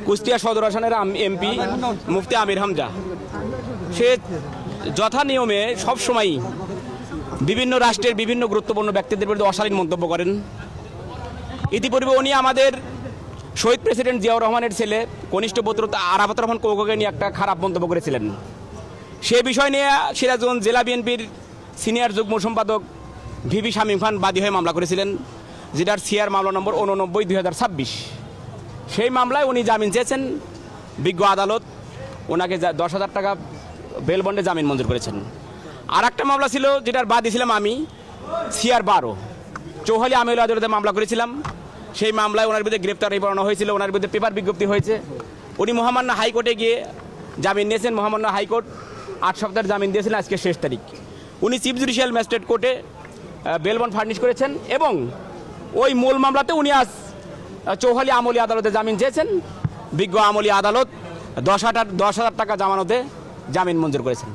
কুষ্টিয়া সদর আসনের এমপি মুফতি আমির হামজা, সে যথা নিয়মে সবসময়ই বিভিন্ন রাষ্ট্রের বিভিন্ন গুরুত্বপূর্ণ ব্যক্তিদের বিরুদ্ধে অশালীন মন্তব্য করেন। ইতিপূর্বে উনি আমাদের শহীদ প্রেসিডেন্ট জিয়াউর রহমানের ছেলে কনিষ্ঠ পুত্র আরাফাত রহমান কোকোকে নিয়ে একটা খারাপ মন্তব্য করেছিলেন। সে বিষয় নিয়ে সিরাজগঞ্জ জেলা বিএনপির সিনিয়র যুগ্ম সম্পাদক ভিভি শামীম খান বাদী হয়ে মামলা করেছিলেন, যেটার সিআর মামলা নম্বর 89/2026। সেই মামলায় উনি জামিন চেয়েছেন। বিজ্ঞ আদালত ওনাকে 10,000 টাকা বেল বন্ডে জামিন মঞ্জুর করেছেন। আর একটা মামলা ছিল যেটার বাদী ছিলাম আমি, সিআর 12 চৌহালি আমিল আদালতে মামলা করেছিলাম। সেই মামলায় ওনার বিরুদ্ধে গ্রেপ্তারি পরোয়ানা হয়েছিল, ওনার বিরুদ্ধে পেপার বিজ্ঞপ্তি হয়েছে। উনি মহামান্য হাইকোর্টে গিয়ে জামিন নিয়েছেন। মহামান্য হাইকোর্ট 8 সপ্তাহের জামিন দিয়েছিলেন, আজকে শেষ তারিখ। উনি চিফ জুডিশিয়াল ম্যাজিস্ট্রেট কোর্টে বেল বন্ড ফার্নিশ করেছেন এবং ওই মূল মামলাতে উনি আজ চৌহালি আমলি আদালতে জামিন চেয়েছেন। বিজ্ঞ আমলি আদালত 10,000 টাকা জামানতে জামিন মঞ্জুর করেছেন।